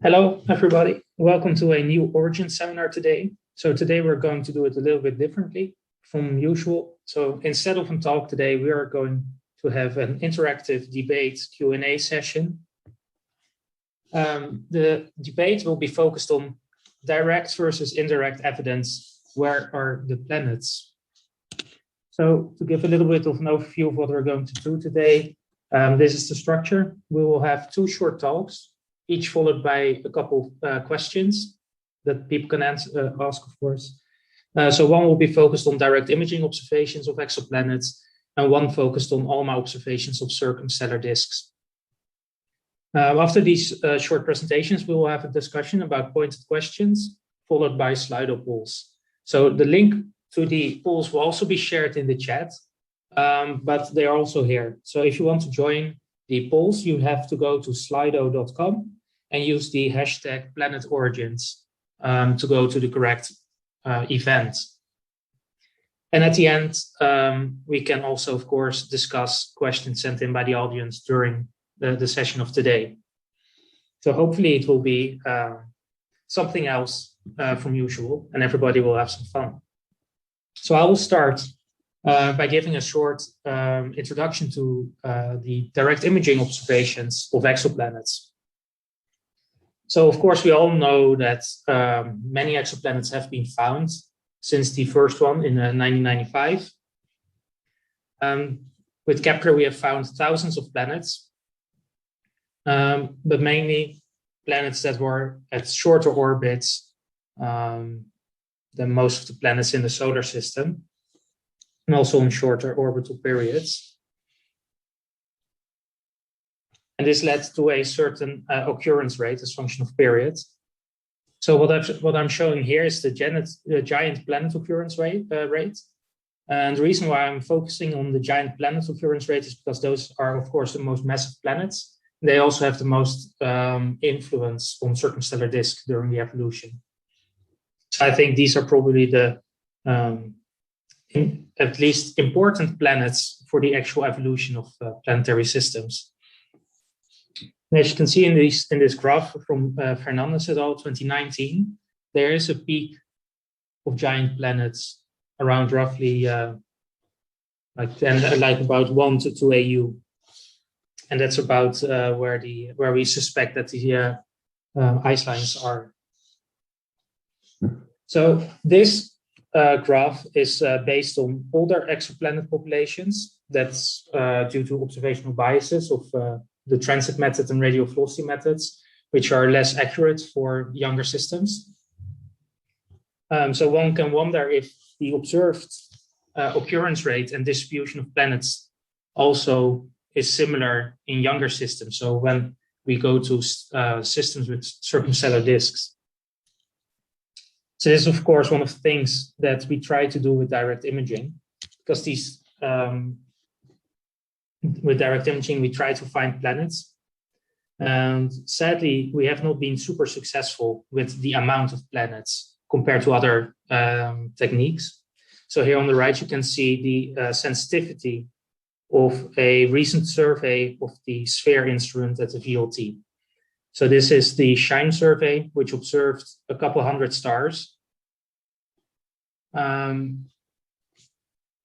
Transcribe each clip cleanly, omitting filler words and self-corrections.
Hello, everybody. Welcome to a new Origin seminar today. So today we're going to do it a little bit differently from usual. So instead of a talk today, we are going to have an interactive debate Q&A session. The debate will be focused on direct versus indirect evidence. Where are the planets? So to give a little bit of an overview of what we're going to do today, this is the structure. We will have two short talks, each followed by a couple of questions that people can ask, of course. So one will be focused on direct imaging observations of exoplanets, and one focused on ALMA observations of circumstellar disks. After these short presentations, we will have a discussion about pointed questions, followed by Slido polls. So the link to the polls will also be shared in the chat, but they are also here. So if you want to join the polls, you have to go to slido.com and use the hashtag #PlanetOrigins to go to the correct event. And at the end, we can also, of course, discuss questions sent in by the audience during the session of today. So hopefully it will be something else from usual, and everybody will have some fun. So I will start by giving a short introduction to the direct imaging observations of exoplanets. So of course, we all know that many exoplanets have been found since the first one in 1995. With Kepler, we have found thousands of planets, but mainly planets that were at shorter orbits than most of the planets in the solar system, and also on shorter orbital periods. And this led to a certain occurrence rate as function of period. So what I'm showing here is the giant planet occurrence rate. And the reason why I'm focusing on the giant planet occurrence rate is because those are, of course, the most massive planets. They also have the most influence on circumstellar disk during the evolution. So I think these are probably the at least important planets for the actual evolution of planetary systems. And as you can see in this graph from Fernandez et al. 2019, there is a peak of giant planets around roughly like about 1 to 2 AU, and that's about where we suspect that the ice lines are. So this graph is based on older exoplanet populations. That's due to observational biases of the transit method and radial velocity methods, which are less accurate for younger systems. So one can wonder if the observed occurrence rate and distribution of planets also is similar in younger systems. So when we go to systems with circumstellar disks. So this is, of course, one of the things that we try to do with direct imaging, because these with direct imaging, we try to find planets. And sadly, we have not been super successful with the amount of planets compared to other techniques. So here on the right, you can see the sensitivity of a recent survey of the SPHERE instrument at the VLT. So this is the SHINE survey, which observed a couple hundred stars. And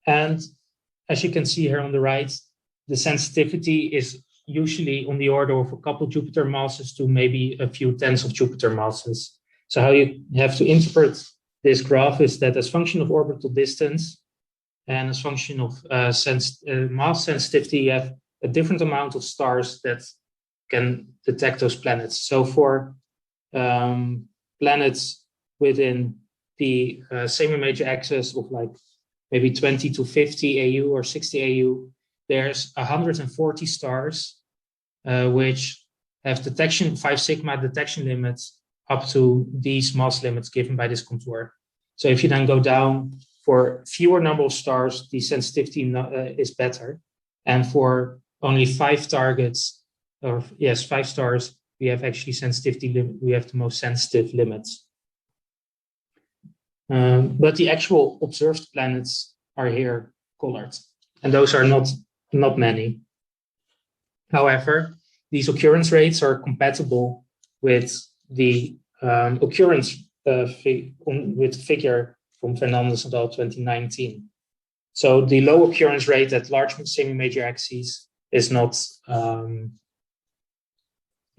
as you can see here on the right, the sensitivity is usually on the order of a couple Jupiter masses to maybe a few tens of Jupiter masses. So how you have to interpret this graph is that as function of orbital distance and as function of mass sensitivity, you have a different amount of stars that can detect those planets. So for planets within the semi-major axis of like maybe 20 to 50 AU or 60 AU, there's 140 stars which have detection 5 sigma detection limits up to these mass limits given by this contour. So if you then go down for fewer number of stars, the sensitivity is better. And for only 5 targets, or yes, 5 stars, we have actually sensitivity limit. We have the most sensitive limits. But the actual observed planets are here colored, and those are not many. However, these occurrence rates are compatible with the occurrence with figure from Fernandez et al. 2019. So the low occurrence rate at large semi-major axes is not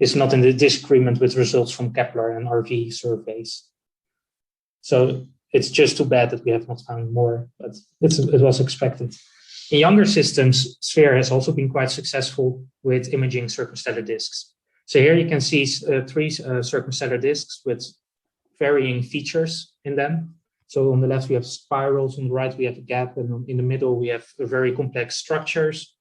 in the disagreement with results from Kepler and RV surveys. So it's just too bad that we have not found more, but it was expected. In younger systems, SPHERE has also been quite successful with imaging circumstellar disks. So here you can see three circumstellar disks with varying features in them. So on the left, we have spirals, on the right, we have a gap, and in the middle, we have very complex structures.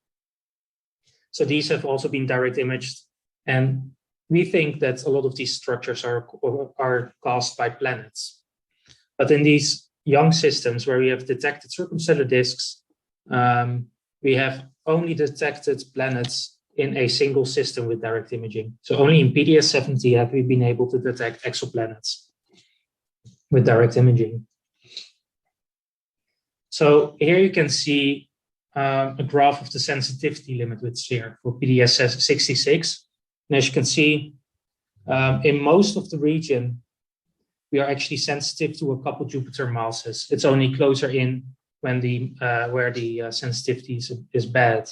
So these have also been direct imaged. And we think that a lot of these structures are caused by planets. But in these young systems where we have detected circumstellar disks, we have only detected planets in a single system with direct imaging. So only in PDS 70 have we been able to detect exoplanets with direct imaging. So here you can see a graph of the sensitivity limit with SPHERE for PDS 66. And as you can see, in most of the region, we are actually sensitive to a couple Jupiter masses. It's only closer in when where the sensitivity is bad.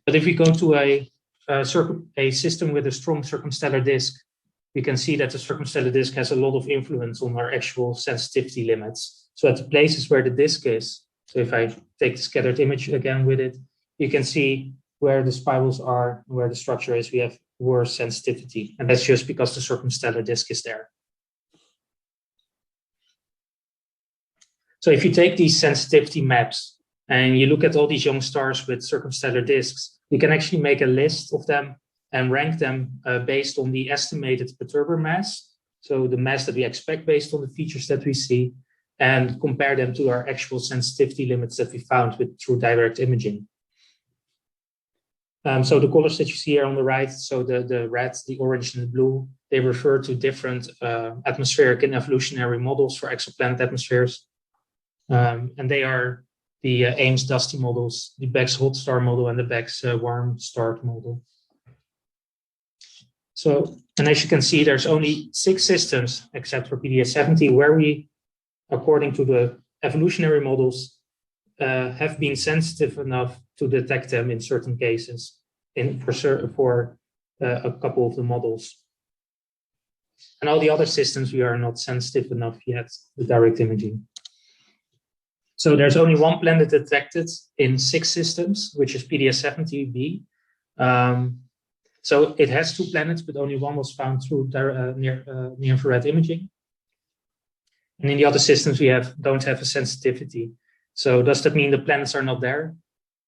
But if we go to a system with a strong circumstellar disk, we can see that the circumstellar disk has a lot of influence on our actual sensitivity limits. So at the places where the disk is, so if I take the scattered image again with it, you can see where the spirals are, where the structure is, we have worse sensitivity. And that's just because the circumstellar disk is there. So if you take these sensitivity maps and you look at all these young stars with circumstellar disks, you can actually make a list of them and rank them based on the estimated perturber mass. So the mass that we expect based on the features that we see, and compare them to our actual sensitivity limits that we found through direct imaging. So the colors that you see here on the right, so the red, the orange, and the blue, they refer to different atmospheric and evolutionary models for exoplanet atmospheres. And they are the Ames dusty models, the Beck's hot star model, and the Beck's warm star model. So, and as you can see, there's only 6 systems, except for PDS 70, where we, according to the evolutionary models, have been sensitive enough to detect them in certain cases for a couple of the models. And all the other systems, we are not sensitive enough yet with direct imaging. So there's only one planet detected in 6 systems, which is PDS 70b. So it has 2 planets, but only one was found through near-infrared imaging. And in the other systems, we don't have a sensitivity. So does that mean the planets are not there?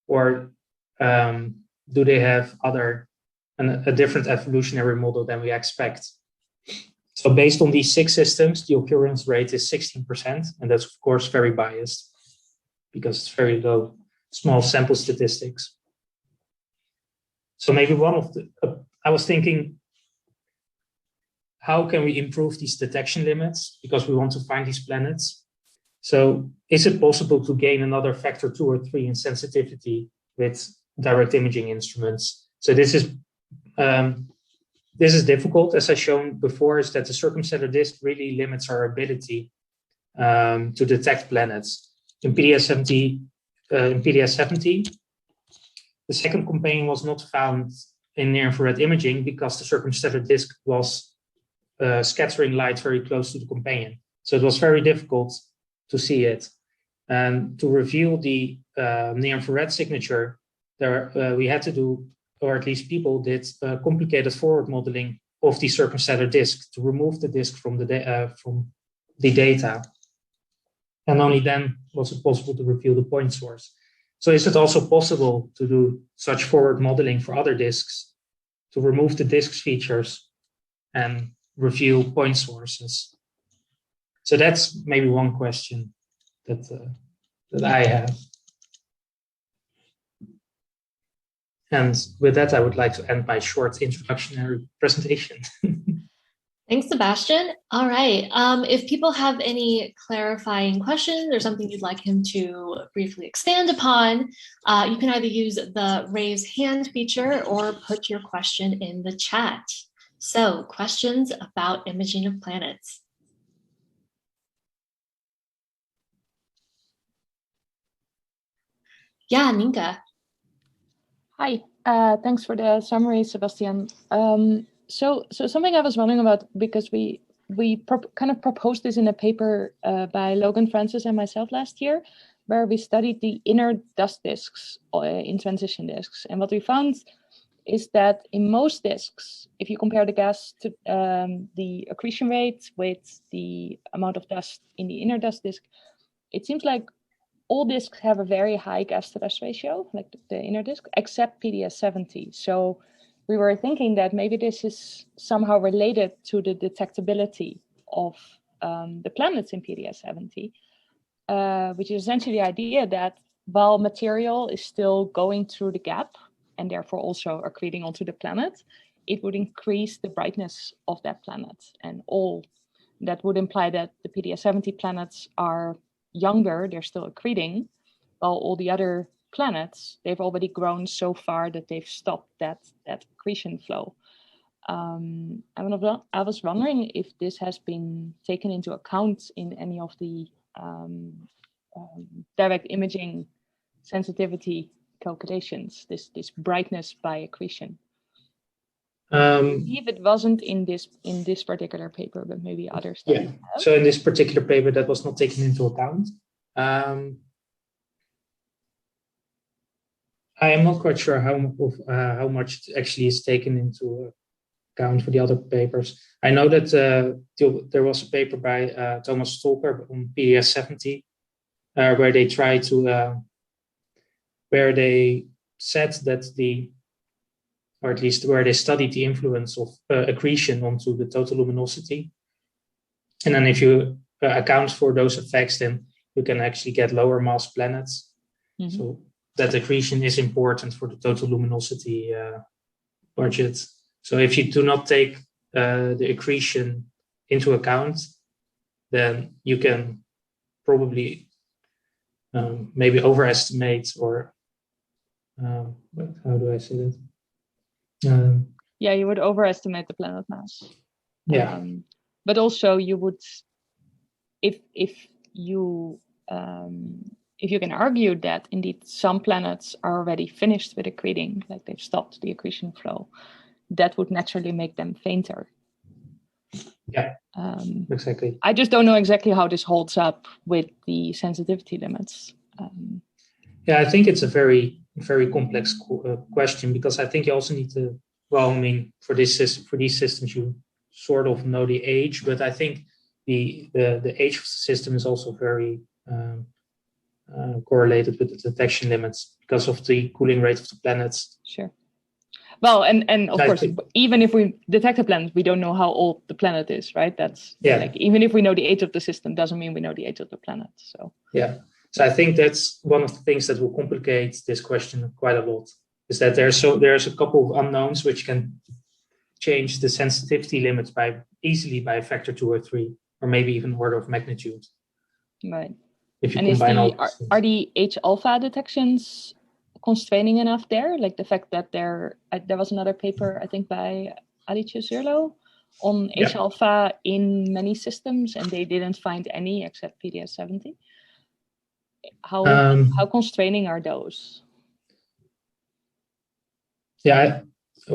Or do they have a different evolutionary model than we expect? So based on these 6 systems, the occurrence rate is 16%. And that's, of course, very biased because it's very low, small sample statistics. So maybe I was thinking, how can we improve these detection limits? Because we want to find these planets. So is it possible to gain another factor 2 or 3 in sensitivity with direct imaging instruments? So this is difficult, as I've shown before, is that the circumstellar disk really limits our ability to detect planets. In PDS 70, the second companion was not found in near-infrared imaging because the circumstellar disk was scattering light very close to the companion. So it was very difficult to see it. And to reveal the near-infrared signature, we had to do, or at least people did, complicated forward modeling of the circumstellar disk to remove the disk from the data. And only then was it possible to reveal the point source. So is it also possible to do such forward modeling for other disks, to remove the disk's features and reveal point sources? So that's maybe one question that I have. And with that, I would like to end my short introductory presentation. Thanks, Sebastian. All right. If people have any clarifying questions or something you'd like him to briefly expand upon, you can either use the raise hand feature or put your question in the chat. So, questions about imaging of planets. Yeah, Ninka. Hi, thanks for the summary, Sebastian. So something I was wondering about, because we kind of proposed this in a paper by Logan Francis and myself last year, where we studied the inner dust disks in transition disks. And what we found is that in most disks, if you compare the gas to the accretion rate with the amount of dust in the inner dust disk, it seems like all disks have a very high gas to dust ratio, like the inner disk, except PDS-70. So we were thinking that maybe this is somehow related to the detectability of the planets in PDS-70, which is essentially the idea that while material is still going through the gap and therefore also accreting onto the planet, it would increase the brightness of that planet. And all that would imply that the PDS-70 planets are younger, they're still accreting, while all the other planets, they've already grown so far that they've stopped that accretion flow. I was wondering if this has been taken into account in any of the direct imaging sensitivity calculations, this brightness by accretion. I believe it wasn't in this particular paper, but maybe other studies. Yeah. So in this particular paper, that was not taken into account. I am not quite sure how much actually is taken into account for the other papers. I know that there was a paper by Thomas Stolper on PDS-70, where they tried to, where they said that or at least where they studied the influence of accretion onto the total luminosity. And then if you account for those effects, then you can actually get lower mass planets. Mm-hmm. So that accretion is important for the total luminosity budget. So if you do not take the accretion into account, then you can probably maybe overestimate, or how do I say that? Yeah, you would overestimate the planet mass. Yeah. But also you would, if you can argue that indeed some planets are already finished with accreting, like they've stopped the accretion flow, that would naturally make them fainter. Yeah, exactly. I just don't know exactly how this holds up with the sensitivity limits. Yeah, I think it's a very, very complex question, because I think you also need to, well, I mean, for these systems, you sort of know the age, but I think the age of the system is also very correlated with the detection limits because of the cooling rate of the planets. Sure. Well, and of course, even if we detect a planet, we don't know how old the planet is, right? That's like, even if we know the age of the system, doesn't mean we know the age of the planet. So yeah. So I think that's one of the things that will complicate this question quite a lot, is that there's a couple of unknowns which can change the sensitivity limits easily by a factor 2 or 3, or maybe even order of magnitude. Right. If you combine are the H alpha detections constraining enough there? Like the fact that there was another paper, I think by Alice Zurlo, on H alpha in many systems, and they didn't find any except PDS-70. How constraining are those? Yeah,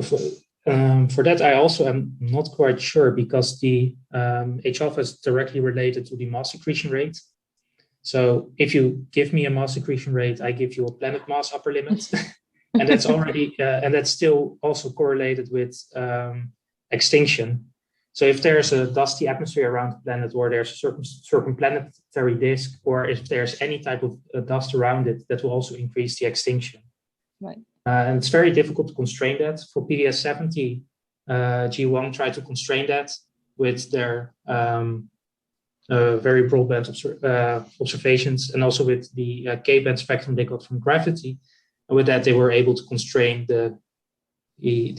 for that I also am not quite sure, because the H alpha is directly related to the mass accretion rate. So if you give me a mass accretion rate, I give you a planet mass upper limit, and that's already and that's still also correlated with extinction. So if there's a dusty atmosphere around the planet, or there's a circumplanetary disk, or if there's any type of dust around it, that will also increase the extinction. Right. And it's very difficult to constrain that. For PDS-70, G1 tried to constrain that with their very broadband observations, and also with the K-band spectrum they got from gravity. And with that, they were able to constrain the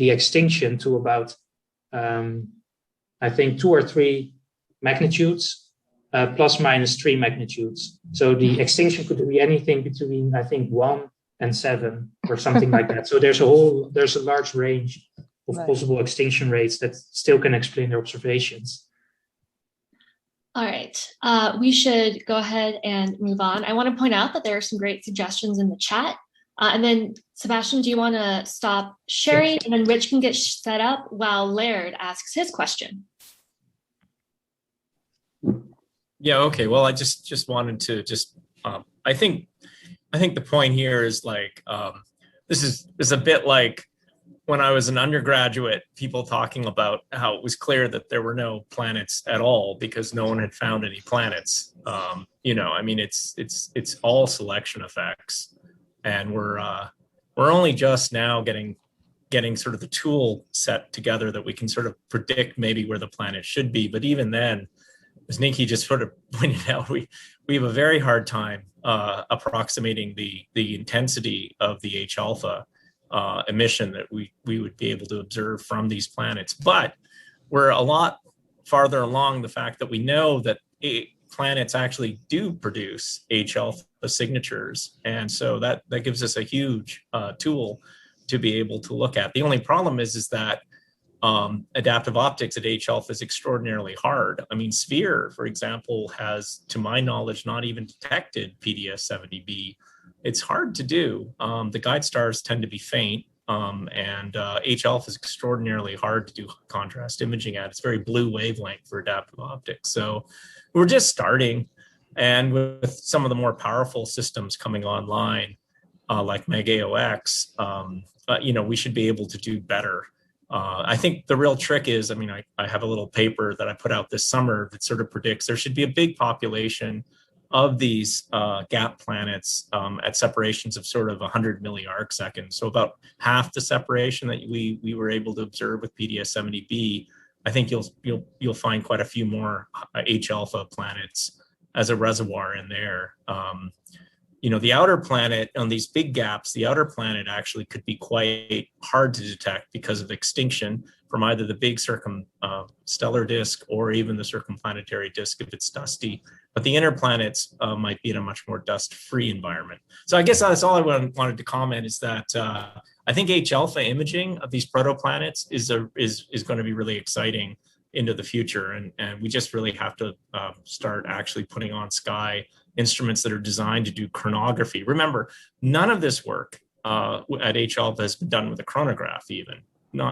extinction to about I think 2 or 3 magnitudes, plus minus 3 magnitudes. So the extinction could be anything between, I think, 1 and 7 or something like that. So there's a large range of Right. possible extinction rates that still can explain their observations. All right, we should go ahead and move on. I want to point out that there are some great suggestions in the chat. And then Sebastian, do you want to stop sharing? And then Rich can get set up while Laird asks his question. Yeah, okay. Well, I just wanted to I think the point here is like, this is a bit like when I was an undergraduate, people talking about how it was clear that there were no planets at all because no one had found any planets. You know, I mean, it's all selection effects, and we're only just now getting sort of the tool set together that we can sort of predict maybe where the planet should be. But even then, as Nikki just sort of pointed out, we have a very hard time approximating the intensity of the H alpha emission that we would be able to observe from these planets. But we're a lot farther along the fact that we know that planets actually do produce H alpha signatures. And so that gives us a huge tool to be able to look at. The only problem is that adaptive optics at H alpha is extraordinarily hard. I mean, Sphere, for example, has, to my knowledge, not even detected PDS70b. It's hard to do. The guide stars tend to be faint, and H alpha is extraordinarily hard to do contrast imaging at. It's very blue wavelength for adaptive optics. So we're just starting, and with some of the more powerful systems coming online, like MEG-AOX, you know, we should be able to do better. I think the real trick is, I mean, I have a little paper that I put out this summer that sort of predicts there should be a big population of these gap planets at separations of sort of 100 milliarc seconds. So about half the separation that we were able to observe with PDS70b. I think you'll find quite a few more H alpha planets as a reservoir in there. You know, the outer planet on these big gaps, the outer planet actually could be quite hard to detect because of extinction from either the big stellar disk or even the circumplanetary disk if it's dusty. But the inner planets might be in a much more dust-free environment. So I guess that's all I wanted to comment is that I think H alpha imaging of these protoplanets is going to be really exciting into the future, and we just really have to start actually putting on sky instruments that are designed to do chronography. Remember, none of this work at H alpha has been done with a chronograph even.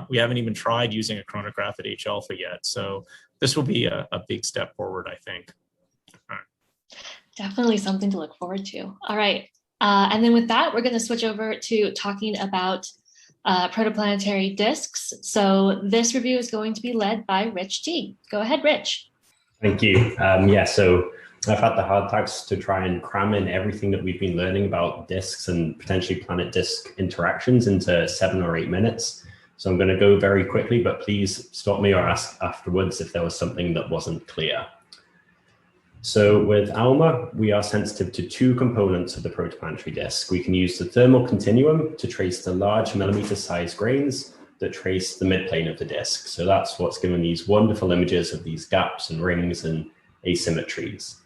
We haven't even tried using a chronograph at H alpha yet. So this will be a big step forward, I think. All right. Definitely something to look forward to. All right. And then with that, we're going to switch over to talking about protoplanetary disks. So this review is going to be led by Rich T. Go ahead, Rich. Thank you. Yeah, so I've had the hard task to try and cram in everything that we've been learning about disks and potentially planet-disk interactions into 7 or 8 minutes. So I'm going to go very quickly, but please stop me or ask afterwards if there was something that wasn't clear. So with ALMA, we are sensitive to 2 components of the protoplanetary disk. We can use the thermal continuum to trace the large millimeter-sized grains that trace the midplane of the disk. So that's what's given these wonderful images of these gaps and rings and asymmetries.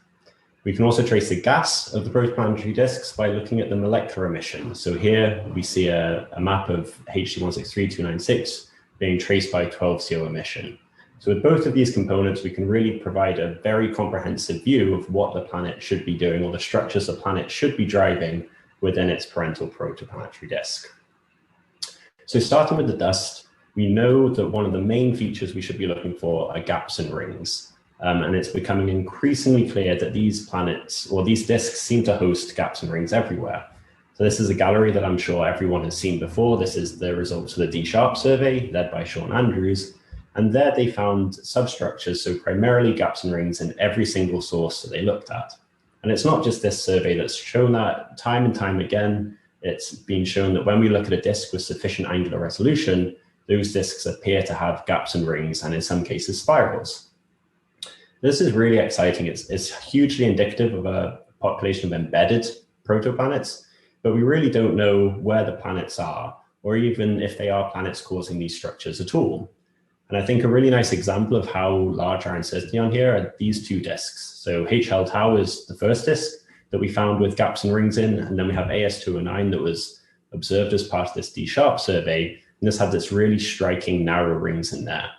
We can also trace the gas of the protoplanetary disks by looking at the molecular emission. So here we see a map of HG163296 being traced by 12CO emission. So with both of these components, we can really provide a very comprehensive view of what the planet should be doing or the structures the planet should be driving within its parental protoplanetary disk. So starting with the dust, we know that one of the main features we should be looking for are gaps and rings. And it's becoming increasingly clear that these planets or these disks seem to host gaps and rings everywhere. So this is a gallery that I'm sure everyone has seen before. This is the results of the D-Sharp survey led by Sean Andrews. And there they found substructures, so primarily gaps and rings in every single source that they looked at. And it's not just this survey that's shown that time and time again. It's been shown that when we look at a disk with sufficient angular resolution, those disks appear to have gaps and rings and in some cases spirals. This is really exciting. It's hugely indicative of a population of embedded protoplanets, but we really don't know where the planets are, or even if they are planets causing these structures at all. And I think a really nice example of how large our uncertainty on here are these 2 disks. So HL Tau is the first disk that we found with gaps and rings in, and then we have AS209 that was observed as part of this D-Sharp survey, and this had this really striking narrow rings in there.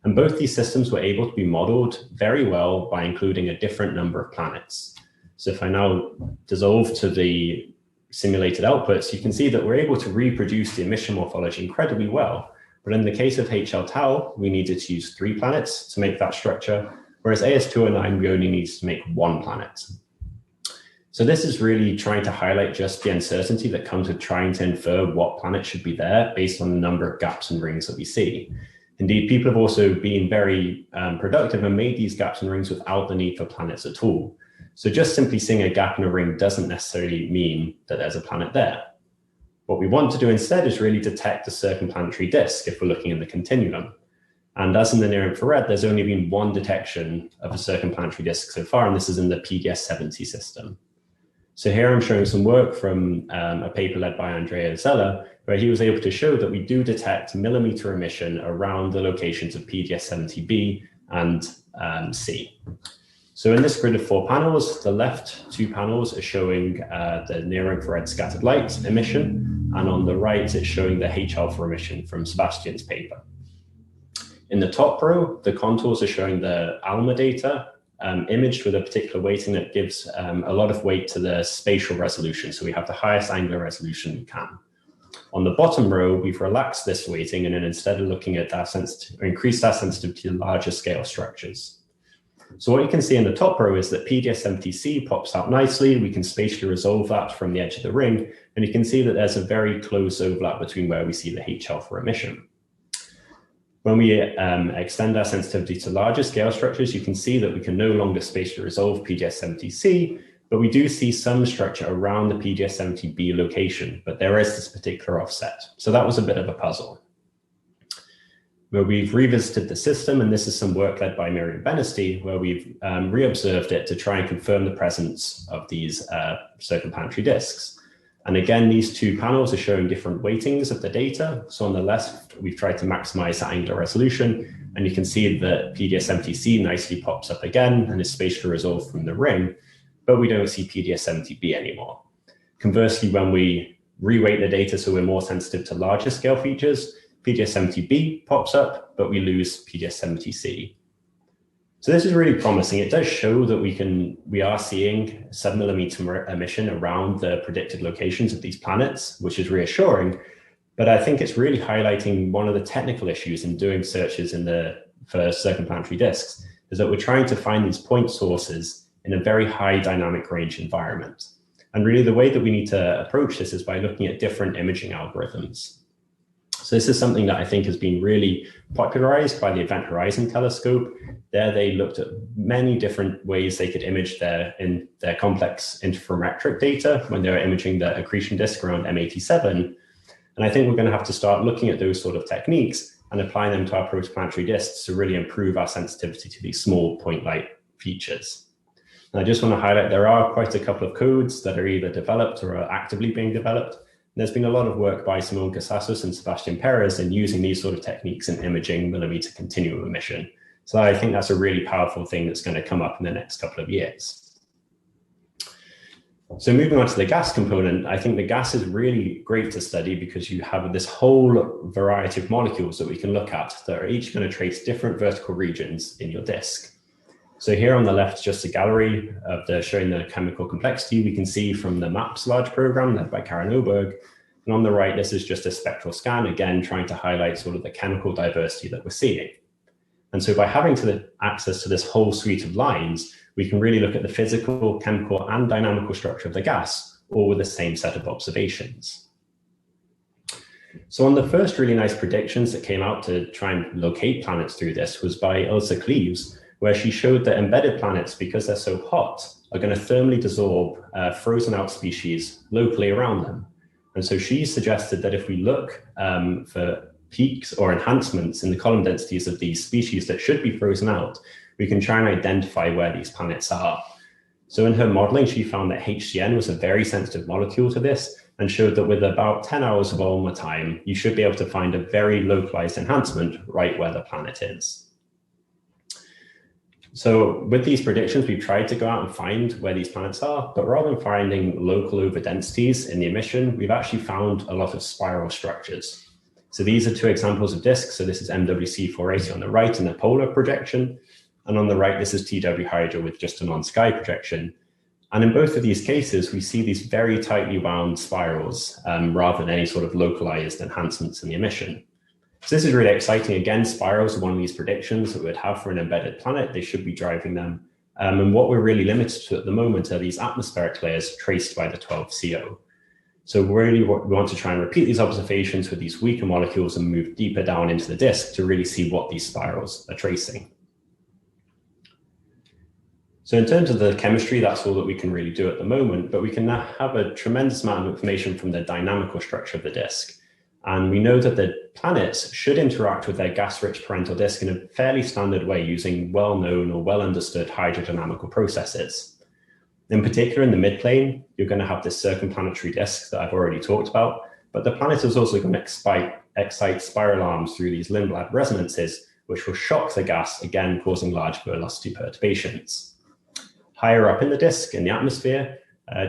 And both these systems were able to be modeled very well by including a different number of planets. So if I now dissolve to the simulated outputs, you can see that we're able to reproduce the emission morphology incredibly well. But in the case of HL Tau, we needed to use 3 planets to make that structure, whereas AS209, we only needed to make 1 planet. So this is really trying to highlight just the uncertainty that comes with trying to infer what planet should be there based on the number of gaps and rings that we see. Indeed, people have also been very productive and made these gaps and rings without the need for planets at all. So just simply seeing a gap in a ring doesn't necessarily mean that there's a planet there. What we want to do instead is really detect a circumplanetary disk if we're looking in the continuum. And as in the near infrared, there's only been 1 detection of a circumplanetary disk so far, and this is in the PDS-70 system. So here I'm showing some work from a paper led by Andrea Isella, where he was able to show that we do detect millimeter emission around the locations of PDS-70b and C. So in this grid of 4 panels, the left 2 panels are showing the near-infrared scattered light emission, and on the right, it's showing the H-alpha emission from Sebastian's paper. In the top row, the contours are showing the ALMA data, imaged with a particular weighting that gives a lot of weight to the spatial resolution. So we have the highest angular resolution we can. On the bottom row, we've relaxed this weighting, and then instead of looking at that increased that sensitivity to larger scale structures. So what you can see in the top row is that PDS-70c pops out nicely. We can spatially resolve that from the edge of the ring, and you can see that there's a very close overlap between where we see the H-alpha emission. When we extend our sensitivity to larger scale structures, you can see that we can no longer spatially resolve PDS-70c, but we do see some structure around the PDS-70b location, but there is this particular offset. So that was a bit of a puzzle. Where we've revisited the system, and this is some work led by Miriam Benesty, where we've reobserved it to try and confirm the presence of these circumplanetary disks. And again, these 2 panels are showing different weightings of the data. So on the left, we've tried to maximize the angular resolution, and you can see that PDS-70c nicely pops up again and is spatially resolved from the ring, but we don't see PDS-70b anymore. Conversely, when we reweight the data so we're more sensitive to larger scale features, PDS-70b pops up, but we lose PDS-70c. So this is really promising. It does show that we are seeing 7 millimeter emission around the predicted locations of these planets, which is reassuring. But I think it's really highlighting one of the technical issues in doing searches for circumplanetary disks, is that we're trying to find these point sources in a very high dynamic range environment. And really the way that we need to approach this is by looking at different imaging algorithms. So this is something that I think has been really popularized by the Event Horizon telescope. There they looked at many different ways they could image their complex interferometric data when they were imaging the accretion disk around M87. And I think we're going to have to start looking at those sort of techniques and applying them to our protoplanetary disks to really improve our sensitivity to these small point light features. And I just want to highlight there are quite a couple of codes that are either developed or are actively being developed. There's been a lot of work by Simone Casassos and Sebastian Perez in using these sort of techniques in imaging millimeter continuum emission. So I think that's a really powerful thing that's going to come up in the next couple of years. So moving on to the gas component, I think the gas is really great to study because you have this whole variety of molecules that we can look at that are each going to trace different vertical regions in your disk. So here on the left, just a gallery of showing the chemical complexity we can see from the MAPS large program led by Karen Oberg. And on the right, this is just a spectral scan, again, trying to highlight sort of the chemical diversity that we're seeing. And so by having access to this whole suite of lines, we can really look at the physical, chemical, and dynamical structure of the gas, all with the same set of observations. So one of the first really nice predictions that came out to try and locate planets through this was by Ilse Cleves, where she showed that embedded planets, because they're so hot, are going to thermally dissolve frozen out species locally around them. And so she suggested that if we look for peaks or enhancements in the column densities of these species that should be frozen out, we can try and identify where these planets are. So in her modeling, she found that HCN was a very sensitive molecule to this and showed that with about 10 hours of ALMA time, you should be able to find a very localized enhancement right where the planet is. So with these predictions, we've tried to go out and find where these planets are, but rather than finding local overdensities in the emission, we've actually found a lot of spiral structures. So these are two examples of disks. So this is MWC480 on the right in the polar projection. And on the right, this is TW Hydra with just a non-sky projection. And in both of these cases, we see these very tightly wound spirals rather than any sort of localized enhancements in the emission. So this is really exciting. Again, spirals are one of these predictions that we would have for an embedded planet. They should be driving them. And what we're really limited to at the moment are these atmospheric layers traced by the 12CO. So really we want to try and repeat these observations with these weaker molecules and move deeper down into the disk to really see what these spirals are tracing. So in terms of the chemistry, that's all that we can really do at the moment, but we can now have a tremendous amount of information from the dynamical structure of the disk. And we know that the planets should interact with their gas-rich parental disk in a fairly standard way using well-known or well-understood hydrodynamical processes. In particular, in the midplane, you're going to have this circumplanetary disk that I've already talked about, but the planet is also going to excite spiral arms through these Lindblad resonances, which will shock the gas, again causing large velocity perturbations. Higher up in the disk, in the atmosphere,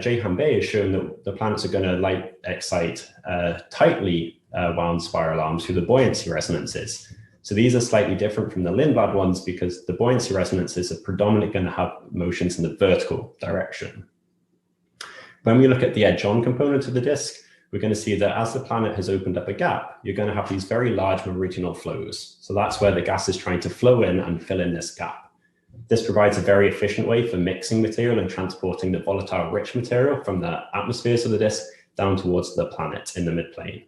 Jean-Baptiste has shown that the planets are going to excite tightly wound spiral arms through the buoyancy resonances. So these are slightly different from the Lindblad ones because the buoyancy resonances are predominantly going to have motions in the vertical direction. When we look at the edge-on component of the disk, we're going to see that as the planet has opened up a gap, you're going to have these very large meridional flows. So that's where the gas is trying to flow in and fill in this gap. This provides a very efficient way for mixing material and transporting the volatile rich material from the atmospheres of the disk down towards the planet in the midplane.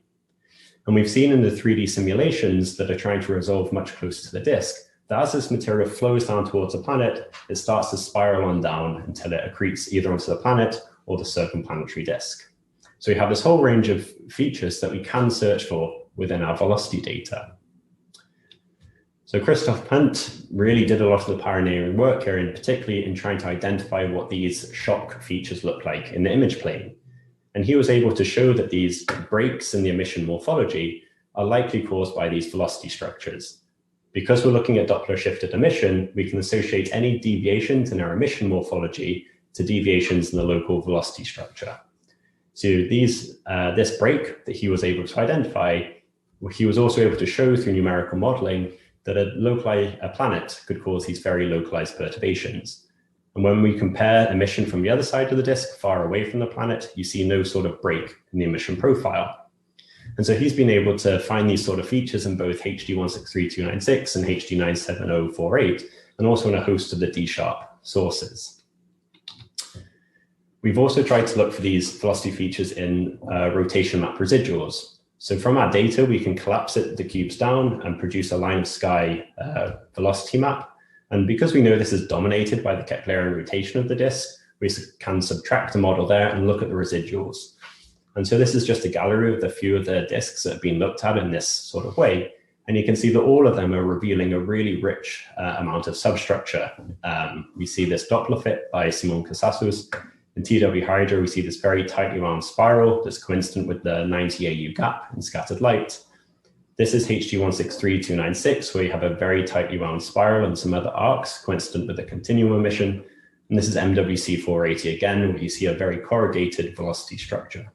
And we've seen in the 3D simulations that are trying to resolve much closer to the disk, that as this material flows down towards the planet, it starts to spiral on down until it accretes either onto the planet or the circumplanetary disk. So we have this whole range of features that we can search for within our velocity data. So Christoph Punt really did a lot of the pioneering work here, and particularly in trying to identify what these shock features look like in the image plane. And he was able to show that these breaks in the emission morphology are likely caused by these velocity structures. Because we're looking at Doppler shifted emission, we can associate any deviations in our emission morphology to deviations in the local velocity structure. So this break that he was able to identify, he was also able to show through numerical modeling that a planet could cause these very localized perturbations. And when we compare emission from the other side of the disk, far away from the planet, you see no sort of break in the emission profile. And so he's been able to find these sort of features in both HD 163296 and HD 97048, and also in a host of the D-sharp sources. We've also tried to look for these velocity features in rotation map residuals. So from our data, we can collapse the cubes down and produce a line of sky velocity map. And because we know this is dominated by the Keplerian rotation of the disk, we can subtract a model there and look at the residuals. And so this is just a gallery of the few of the disks that have been looked at in this sort of way. And you can see that all of them are revealing a really rich amount of substructure. We see this Doppler fit by Simon Casassos. In TW Hydra, we see this very tightly wound spiral that's coincident with the 90 AU gap in scattered light. This is HD 163296, where you have a very tightly wound spiral and some other arcs coincident with the continuum emission. And this is MWC480 again, where you see a very corrugated velocity structure.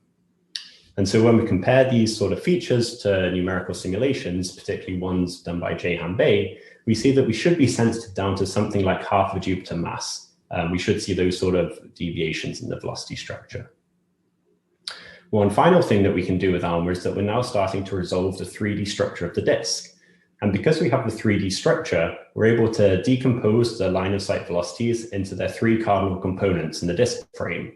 And so when we compare these sort of features to numerical simulations, particularly ones done by Jean-Baptiste, we see that we should be sensitive down to something like half a Jupiter mass. We should see those sort of deviations in the velocity structure. One final thing that we can do with ALMA is that we're now starting to resolve the 3D structure of the disk. And because we have the 3D structure, we're able to decompose the line of sight velocities into their three cardinal components in the disk frame.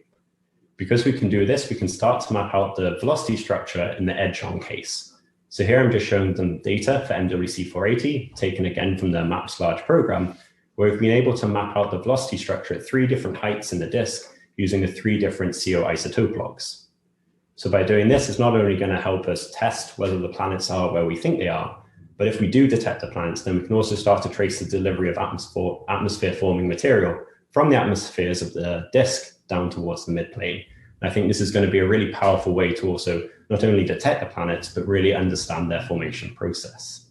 Because we can do this, we can start to map out the velocity structure in the edge-on case. So here I'm just showing them data for MWC480, taken again from the MAPS large program, where we've been able to map out the velocity structure at 3 different heights in the disk using the 3 different CO isotope logs. So by doing this, it's not only going to help us test whether the planets are where we think they are, but if we do detect the planets, then we can also start to trace the delivery of atmosphere-forming material from the atmospheres of the disk down towards the midplane. And I think this is going to be a really powerful way to also not only detect the planets, but really understand their formation process.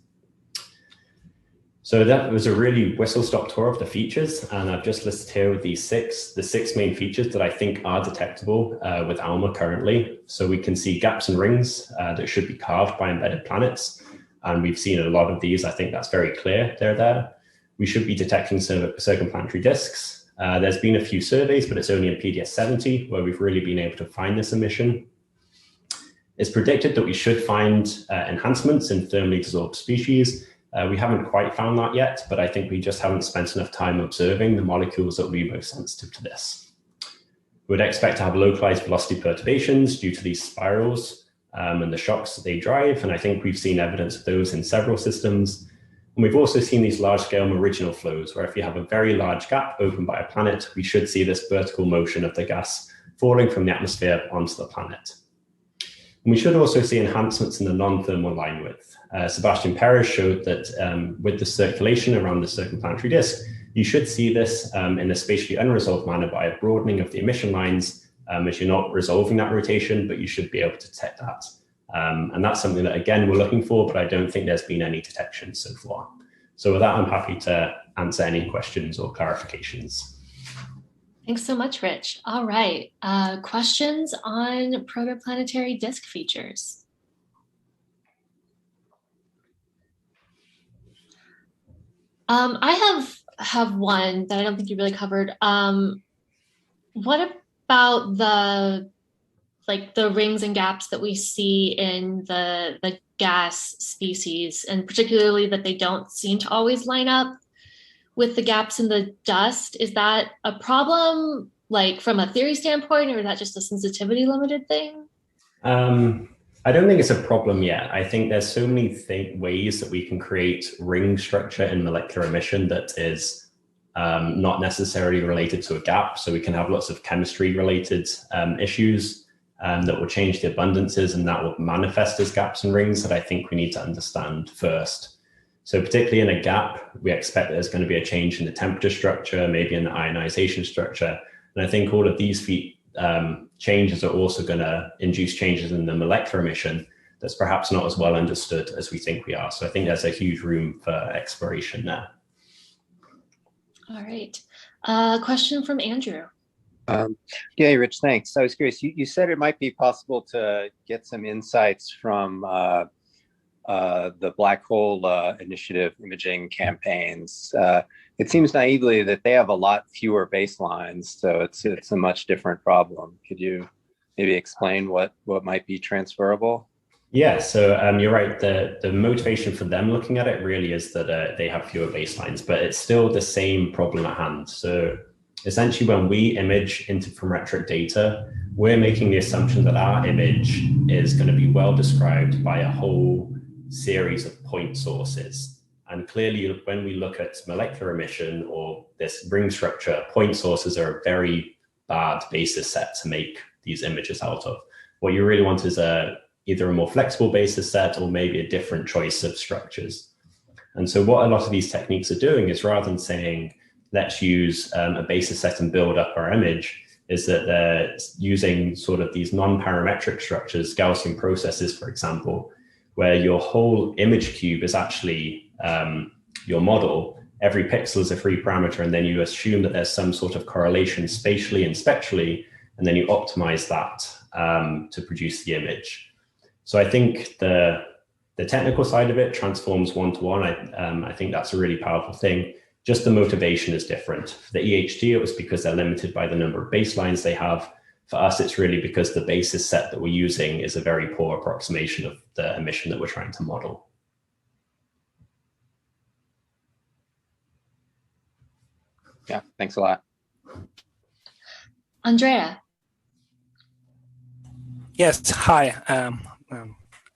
So that was a really whistle-stop tour of the features, and I've just listed here with the six main features that I think are detectable with ALMA currently. So we can see gaps and rings that should be carved by embedded planets, and we've seen a lot of these. I think that's very clear. They're there. We should be detecting circumplanetary disks. There's been a few surveys, but it's only in PDS 70 where we've really been able to find this emission. It's predicted that we should find enhancements in thermally dissolved species. We haven't quite found that yet, but I think we just haven't spent enough time observing the molecules that will be most sensitive to this. We would expect to have localized velocity perturbations due to these spirals and the shocks that they drive, and I think we've seen evidence of those in several systems. And we've also seen these large-scale meridional flows, where if you have a very large gap opened by a planet, we should see this vertical motion of the gas falling from the atmosphere onto the planet. And we should also see enhancements in the non-thermal line width. Sebastian Perez showed that with the circulation around the circumplanetary disk, you should see this in a spatially unresolved manner by a broadening of the emission lines, as you're not resolving that rotation, but you should be able to detect that. And that's something that, again, we're looking for, but I don't think there's been any detection so far. So with that, I'm happy to answer any questions or clarifications. Thanks so much, Rich. All right, questions on protoplanetary disk features? I have one that I don't think you really covered. What about the rings and gaps that we see in the gas species, and particularly that they don't seem to always line up with the gaps in the dust? Is that a problem, like from a theory standpoint, or is that just a sensitivity limited thing? I don't think it's a problem yet. I think there's so many ways that we can create ring structure in molecular emission that is not necessarily related to a gap. So we can have lots of chemistry related issues that will change the abundances, and that will manifest as gaps and rings that I think we need to understand first. So particularly in a gap, we expect there's going to be a change in the temperature structure, maybe in the ionization structure. And I think all of these changes are also going to induce changes in the molecular emission that's perhaps not as well understood as we think we are. So I think there's a huge room for exploration there. All right. Question from Andrew. Yeah, Rich, thanks. I was curious, you said it might be possible to get some insights from the Black Hole Initiative imaging campaigns. It seems naively that they have a lot fewer baselines, so it's a much different problem. Could you maybe explain what might be transferable? Yeah, so you're right. The motivation for them looking at it really is that they have fewer baselines, but it's still the same problem at hand. So essentially, when we image interferometric data, we're making the assumption that our image is going to be well described by a whole series of point sources. And clearly, when we look at molecular emission or this ring structure, point sources are a very bad basis set to make these images out of. What you really want is either a more flexible basis set or maybe a different choice of structures. And so what a lot of these techniques are doing is, rather than saying, let's use a basis set and build up our image, is that they're using sort of these non-parametric structures, Gaussian processes, for example, where your whole image cube is actually your model. Every pixel is a free parameter, and then you assume that there's some sort of correlation spatially and spectrally, and then you optimize that to produce the image. So I think the technical side of it transforms one-to-one. I think that's a really powerful thing. Just the motivation is different. For the EHT, it was because they're limited by the number of baselines they have. For us, it's really because the basis set that we're using is a very poor approximation of the emission that we're trying to model. Yeah, thanks a lot. Andrea. Yes, hi.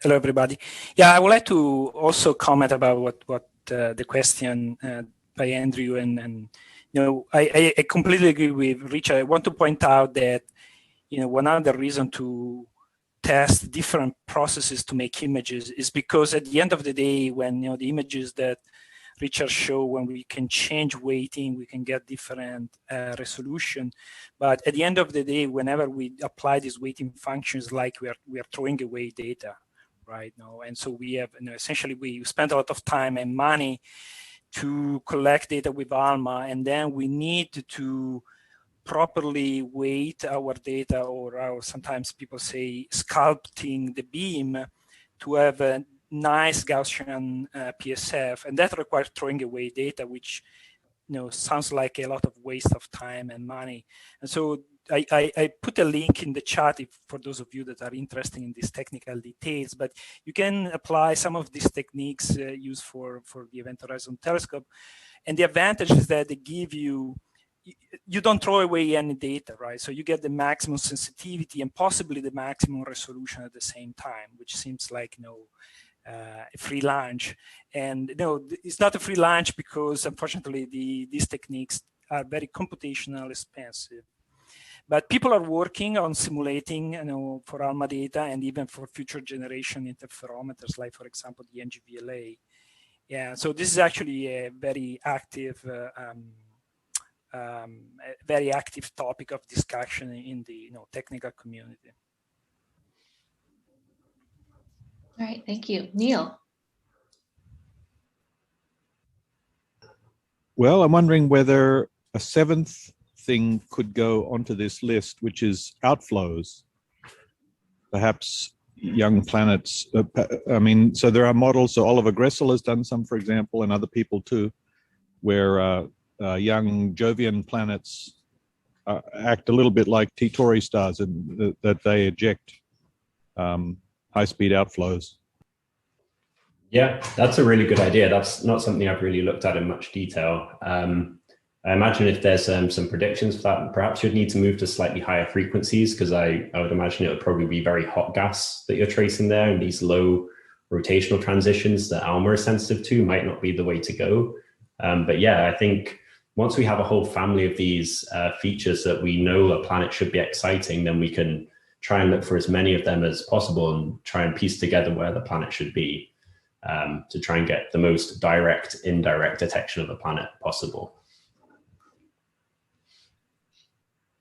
Hello, everybody. Yeah, I would like to also comment about what the question by Andrew, and I completely agree with Richard. I want to point out that one other reason to test different processes to make images is because at the end of the day, when the images that Richard showed, when we can change weighting, we can get different resolution. But at the end of the day, whenever we apply these weighting functions, like we are throwing away data, right now. And so we have essentially we spend a lot of time and money to collect data with ALMA, and then we need to properly weight our data, or sometimes people say sculpting the beam to have a nice Gaussian PSF, and that requires throwing away data, which sounds like a lot of waste of time and money. And so I put a link in the chat for those of you that are interested in these technical details, but you can apply some of these techniques used for the Event Horizon Telescope. And the advantage is that they give you don't throw away any data, right? So you get the maximum sensitivity and possibly the maximum resolution at the same time, which seems like a free lunch. And it's not a free lunch because unfortunately these techniques are very computational expensive. But people are working on simulating, for ALMA data and even for future generation interferometers, like for example the NGVLA. Yeah, so this is actually a very active topic of discussion in the technical community. All right, thank you. Neal. Well, I'm wondering whether a seventh thing could go onto this list, which is outflows. Perhaps young planets. So there are models. So Oliver Gressel has done some, for example, and other people too, where young Jovian planets act a little bit like T Tauri stars, and that they eject high-speed outflows. Yeah, that's a really good idea. That's not something I've really looked at in much detail. I imagine if there's some predictions for that, perhaps you'd need to move to slightly higher frequencies, because I would imagine it would probably be very hot gas that you're tracing there, and these low rotational transitions that ALMA is sensitive to might not be the way to go. But yeah, I think once we have a whole family of these features that we know a planet should be exciting, then we can try and look for as many of them as possible and try and piece together where the planet should be, to try and get the most direct, indirect detection of the planet possible.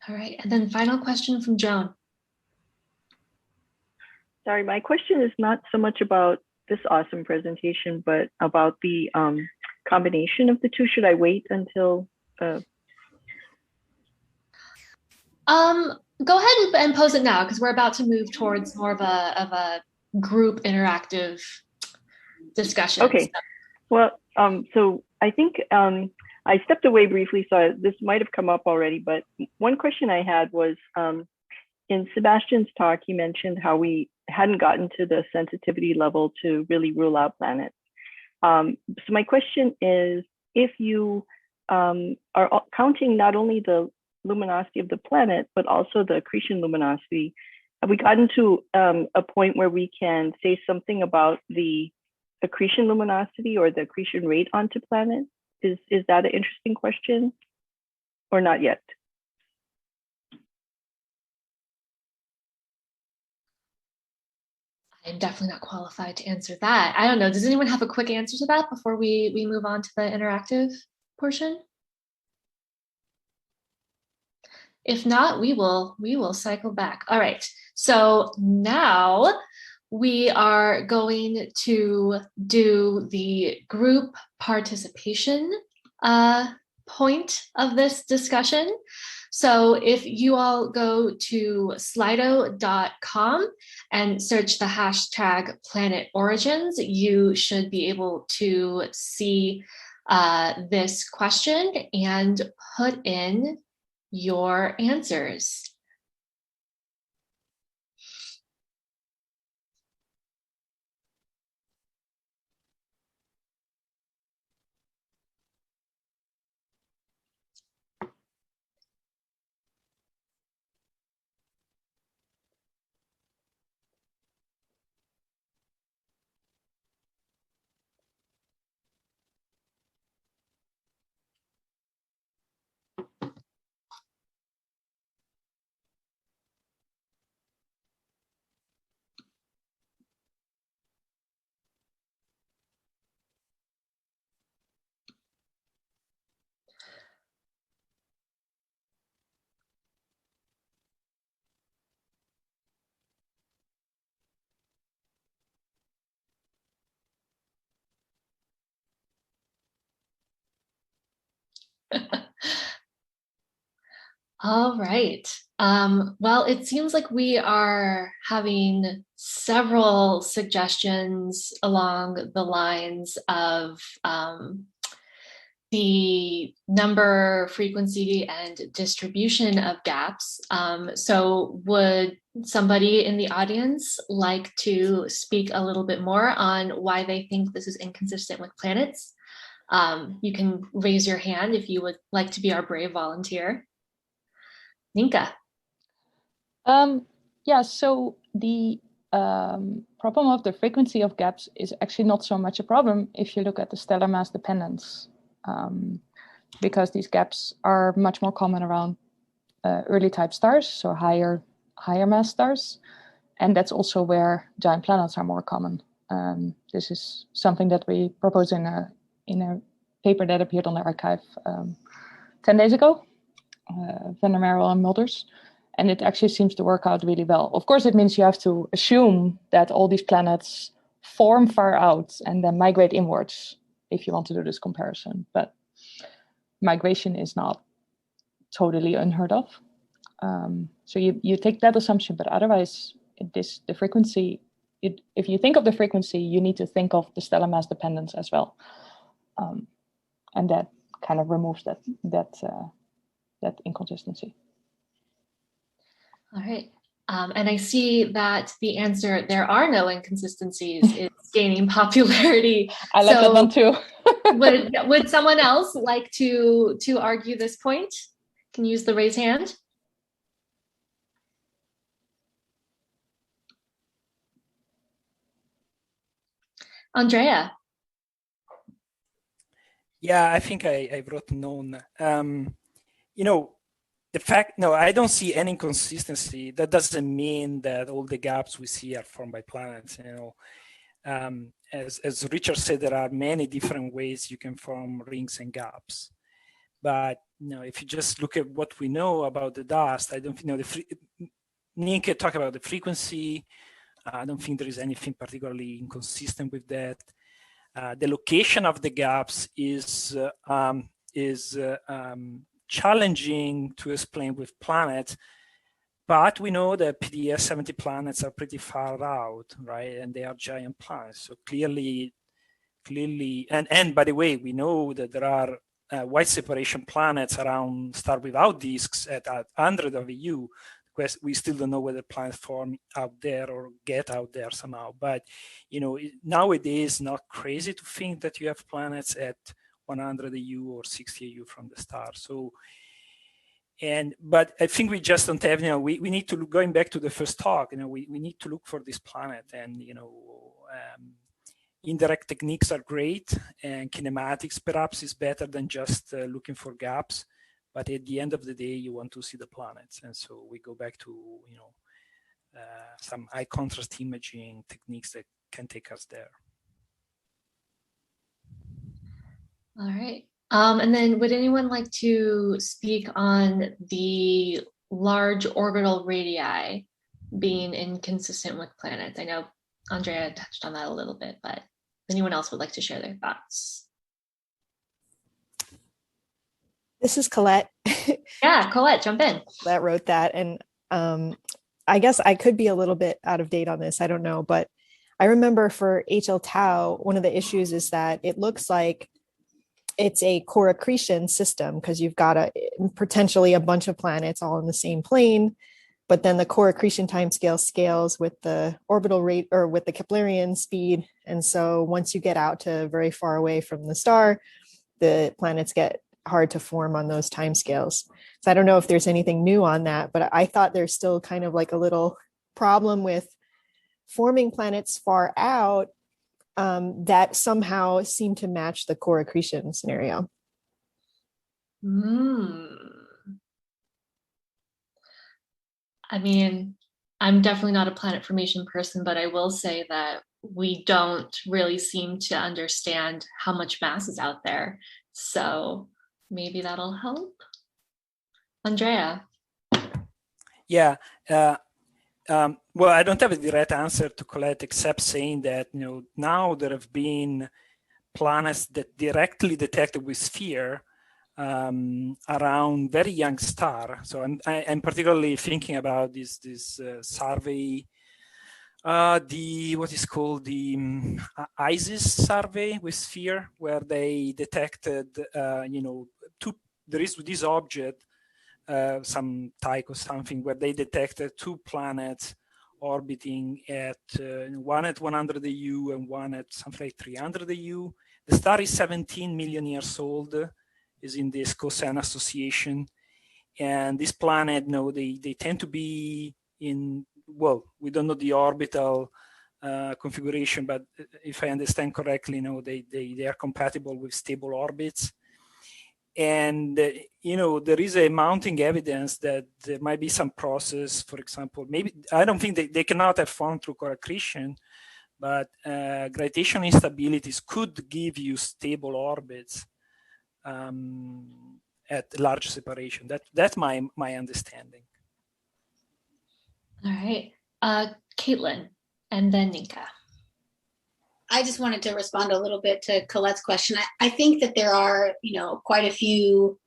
All right, and then final question from Joan. Sorry, my question is not so much about this awesome presentation, but about the combination of the two. Should I wait until? Go ahead and pose it now, because we're about to move towards more of a group interactive discussion. Okay. Well, so I think I stepped away briefly, so this might have come up already, but one question I had was, in Sebastian's talk, he mentioned how we hadn't gotten to the sensitivity level to really rule out planets. So my question is, if you are counting not only the luminosity of the planet, but also the accretion luminosity, have we gotten to a point where we can say something about the accretion luminosity or the accretion rate onto planets? Is that an interesting question, or not yet? I'm definitely not qualified to answer that. I don't know. Does anyone have a quick answer to that before we move on to the interactive portion? If not, we will cycle back. All right. So now we are going to do the group participation point of this discussion. So if you all go to slido.com and search the hashtag Planet Origins, you should be able to see this question and put in your answers. All right. Well, it seems like we are having several suggestions along the lines of the number, frequency, and distribution of gaps. So would somebody in the audience like to speak a little bit more on why they think this is inconsistent with planets? You can raise your hand if you would like to be our brave volunteer. Ninka. Yeah, so the problem of the frequency of gaps is actually not so much a problem if you look at the stellar mass dependence, because these gaps are much more common around early type stars, so higher mass stars, and that's also where giant planets are more common. This is something that we propose in a paper that appeared on the archive 10 days ago. Van der Merel and Mulders, and it actually seems to work out really well. Of course, it means you have to assume that all these planets form far out and then migrate inwards if you want to do this comparison, but migration is not totally unheard of. So you take that assumption, but otherwise, the frequency, if you think of the frequency, you need to think of the stellar mass dependence as well, and that kind of removes that inconsistency. All right. And I see that the answer, there are no inconsistencies, is gaining popularity. I like that one too. would someone else like to argue this point? Can you use the raise hand? Andrea. Yeah, I think I wrote none. You know, the fact, no, I don't see any inconsistency. That doesn't mean that all the gaps we see are formed by planets. You know, as Richard said, there are many different ways you can form rings and gaps. But you know, if you just look at what we know about the dust, I don't think, you know, Nienke talked about the frequency. I don't think there is anything particularly inconsistent with that. The location of the gaps is challenging to explain with planets, but we know that PDS 70 planets are pretty far out, right? And they are giant planets. So clearly, and by the way, we know that there are wide separation planets around star without disks at 100 of EU. We still don't know whether planets form out there or get out there somehow. But you know, nowadays, not crazy to think that you have planets at 100 AU or 60 AU from the star. So, but I think we just don't have, you know, we need to look, going back to the first talk, you know, we need to look for this planet, and, you know, indirect techniques are great, and kinematics perhaps is better than just looking for gaps. But at the end of the day, you want to see the planets. And so we go back to, you know, some high contrast imaging techniques that can take us there. All right. And then would anyone like to speak on the large orbital radii being inconsistent with planets? I know Andrea touched on that a little bit, but anyone else would like to share their thoughts? This is Colette. Yeah, Colette, jump in. That wrote that. And I guess I could be a little bit out of date on this. I don't know. But I remember for HL Tau, one of the issues is that it looks like it's a core accretion system because you've got potentially a bunch of planets all in the same plane. But then the core accretion timescale scales with the orbital rate or with the Keplerian speed. And so once you get out to very far away from the star, the planets get hard to form on those timescales. So I don't know if there's anything new on that, but I thought there's still kind of like a little problem with forming planets far out that somehow seem to match the core accretion scenario. I mean, I'm definitely not a planet formation person, but I will say that we don't really seem to understand how much mass is out there. So maybe that'll help. Andrea. Yeah. Well, I don't have a direct answer to Colette, except saying that, you know, now there have been planets that directly detected with sphere around very young star. So I'm particularly thinking about this survey, what is called the ISIS survey with sphere, where they detected, there is this object, some type or something, where they detected two planets orbiting at one at 100 AU and one at something like 300 AU. The star is 17 million years old, is in this Cosine association. And this planet, they tend to be in, well, we don't know the orbital configuration, but if I understand correctly, they are compatible with stable orbits. And, there is a mounting evidence that there might be some process, for example, maybe, I don't think they cannot have formed through core accretion, but gravitational instabilities could give you stable orbits at large separation. That's my understanding. All right, Kaitlin, and then Ninka. I just wanted to respond a little bit to Colette's question. I think that there are, quite a few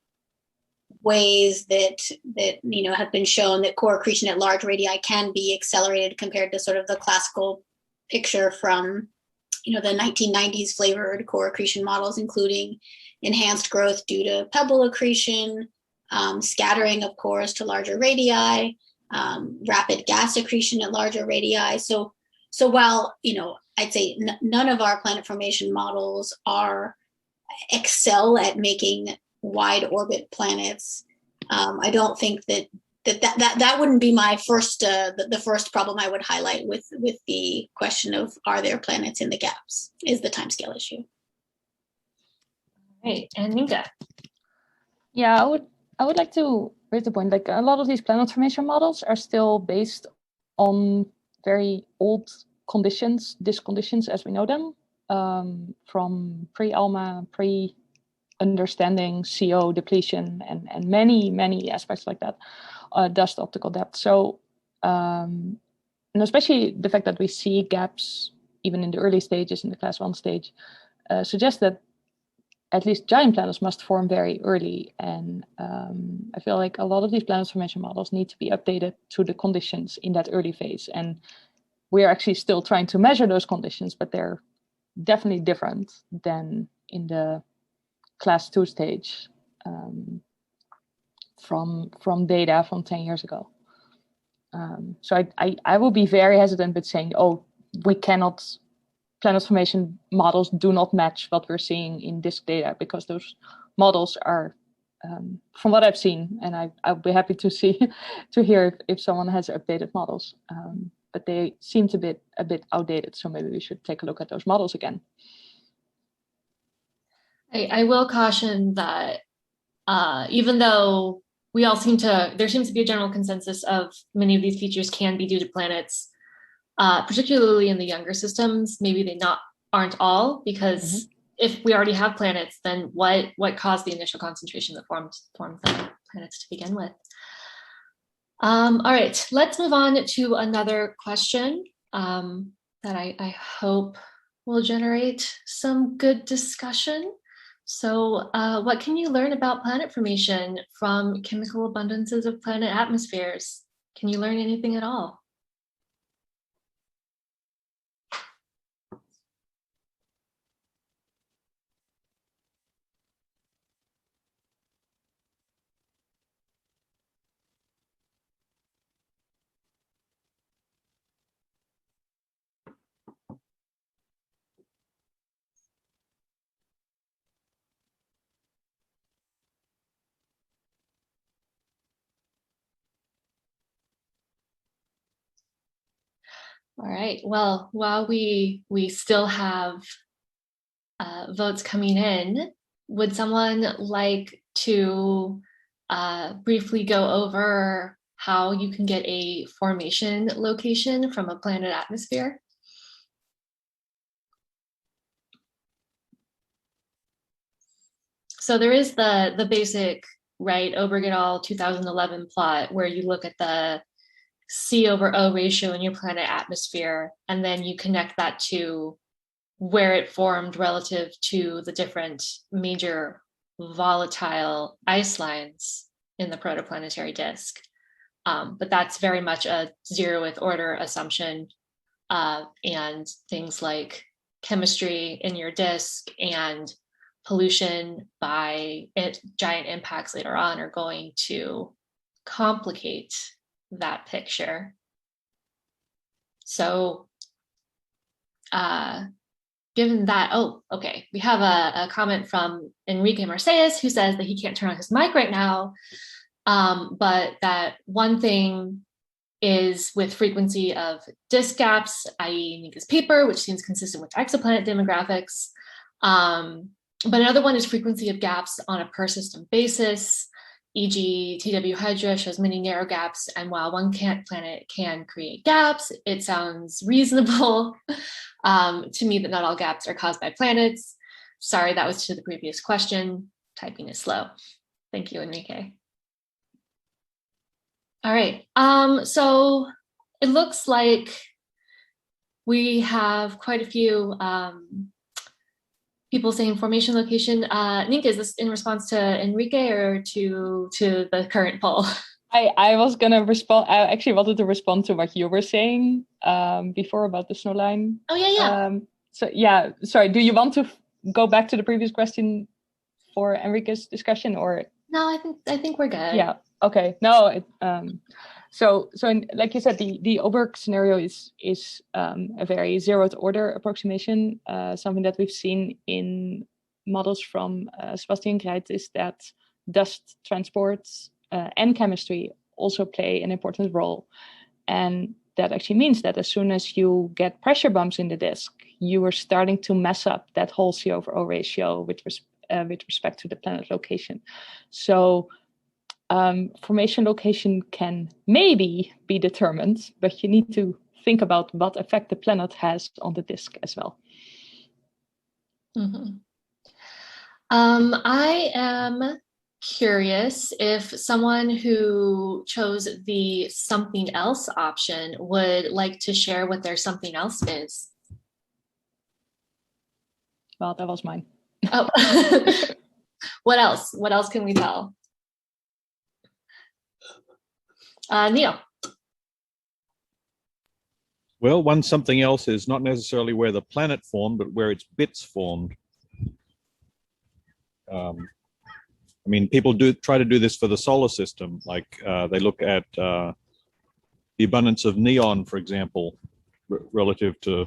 ways that have been shown that core accretion at large radii can be accelerated compared to sort of the classical picture from, the 1990s flavored core accretion models, including enhanced growth due to pebble accretion, scattering of cores to larger radii, rapid gas accretion at larger radii. So while, I'd say none of our planet formation models excel at making wide orbit planets, I don't think that wouldn't be my first, the first problem I would highlight with the question of are there planets in the gaps, is the timescale issue. Right, and Ninka. Yeah, I would like to raise the point, like a lot of these planet formation models are still based on very old conditions, disk conditions as we know them, from pre-ALMA, pre-understanding CO depletion, and many aspects like that, dust optical depth. So, and especially the fact that we see gaps even in the early stages, in the class 1 stage, suggests that at least giant planets must form very early. And I feel like a lot of these planet formation models need to be updated to the conditions in that early phase. And we are actually still trying to measure those conditions, but they're definitely different than in the class 2 stage from data from 10 years ago. So I will be very hesitant with saying, oh, we cannot, planet formation models do not match what we're seeing in disk data, because those models are, from what I've seen, and I'll be happy to hear if someone has updated models. But they seem to be a bit outdated. So maybe we should take a look at those models again. I will caution that even though there seems to be a general consensus of many of these features can be due to planets, particularly in the younger systems, maybe they aren't all, because if we already have planets, then what caused the initial concentration that formed the planets to begin with? All right, let's move on to another question that I hope will generate some good discussion. So what can you learn about planet formation from chemical abundances of planet atmospheres? Can you learn anything at all? All right, well, while we still have votes coming in, would someone like to briefly go over how you can get a formation location from a planet atmosphere? So there is the basic, right, Oberg et al. 2011 plot where you look at the C/O ratio in your planet atmosphere, and then you connect that to where it formed relative to the different major volatile ice lines in the protoplanetary disk. But that's very much a 0th order assumption, and things like chemistry in your disk and pollution by giant impacts later on are going to complicate that picture. So given that, oh, okay, we have a comment from Enrique Marcellus who says that he can't turn on his mic right now, but that one thing is with frequency of disk gaps, i.e. Nika's paper, which seems consistent with exoplanet demographics. But another one is frequency of gaps on a per system basis, e.g. TW Hydra shows many narrow gaps, and while one planet can create gaps, it sounds reasonable to me that not all gaps are caused by planets. Sorry, that was to the previous question. Typing is slow. Thank you, Enrique. All right, so it looks like we have quite a few people saying formation location. Nika, is this in response to Enrique or to the current poll? I was gonna respond. I actually wanted to respond to what you were saying before about the snow line. Oh yeah. So yeah, sorry. Do you want to go back to the previous question for Enrique's discussion, or? No, I think we're good. Yeah. Okay. No. So like you said, the Oberg scenario is a very 0th order approximation. Something that we've seen in models from Sebastian Greit is that dust transports and chemistry also play an important role. And that actually means that as soon as you get pressure bumps in the disk, you are starting to mess up that whole C/O ratio with respect to the planet location. So formation location can maybe be determined, but you need to think about what effect the planet has on the disk as well. Mm-hmm. I am curious if someone who chose the something else option would like to share what their something else is. Well, that was mine. Oh. What else? What else can we tell? Neal. Well, one something else is not necessarily where the planet formed, but where its bits formed. I mean, people do try to do this for the solar system. Like they look at the abundance of neon, for example, relative to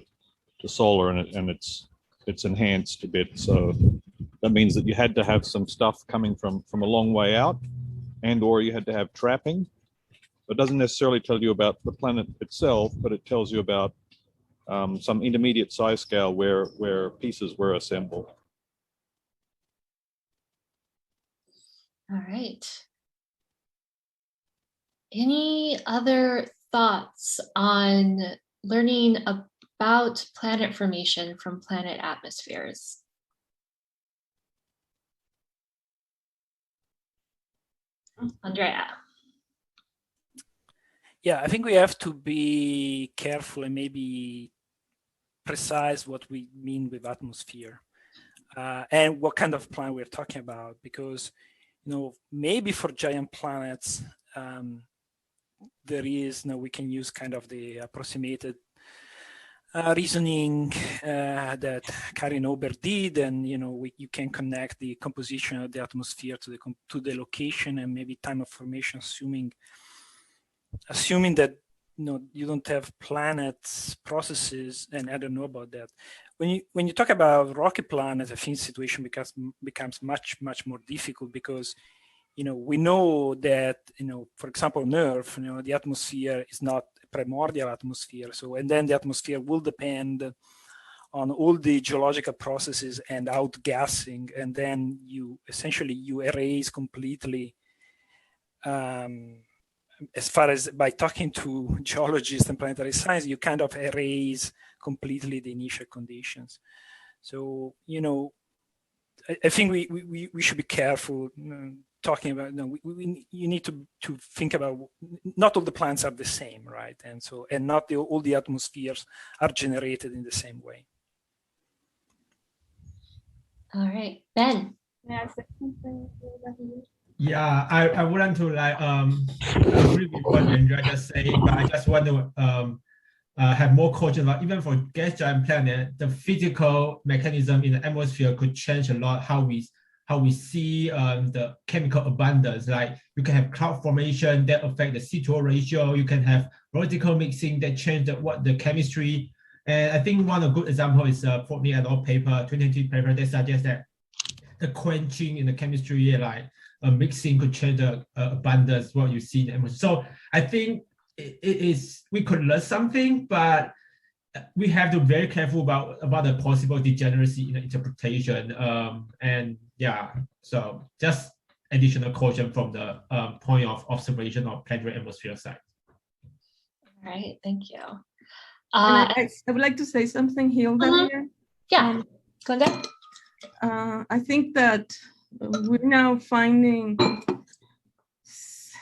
solar, and it's enhanced a bit. So that means that you had to have some stuff coming from a long way out, and or you had to have trapping. It doesn't necessarily tell you about the planet itself, but it tells you about some intermediate size scale where pieces were assembled. All right. Any other thoughts on learning about planet formation from planet atmospheres? Andrea. Yeah, I think we have to be careful and maybe precise what we mean with atmosphere and what kind of planet we're talking about, because maybe for giant planets there is we can use kind of the approximated reasoning that Karin Oberg did, and you can connect the composition of the atmosphere to the location and maybe time of formation, assuming that you don't have planets processes, and I don't know about that. When you talk about rocky planets, I think the situation becomes much more difficult, because we know that for example on Earth, the atmosphere is not a primordial atmosphere, and then the atmosphere will depend on all the geological processes and outgassing, and then you erase completely. As far as by talking to geologists and planetary science, you kind of erase completely the initial conditions. So, I think we should be careful talking about, you need to think about, not all the planets are the same, right? And not all the atmospheres are generated in the same way. All right, Ben. May I say something? Yeah, I wouldn't to like agree with what Andrea just saying, but I just want to have more caution about even for gas giant planet, the physical mechanism in the atmosphere could change a lot how we see the chemical abundance. Like you can have cloud formation that affect the C2O ratio. You can have vertical mixing that change the chemistry. And I think one of good example is Fortney et al. Paper, 2020 paper that suggests that the quenching in the chemistry, like mixing could change the abundance, what you see in the atmosphere. So I think it is, we could learn something, but we have to be very careful about the possible degeneracy in the interpretation. And yeah, so just additional caution from the point of observation of planetary atmosphere side. All right, thank you. I would like to say something, Gilda, here. Yeah, Gilda? I think that we're now finding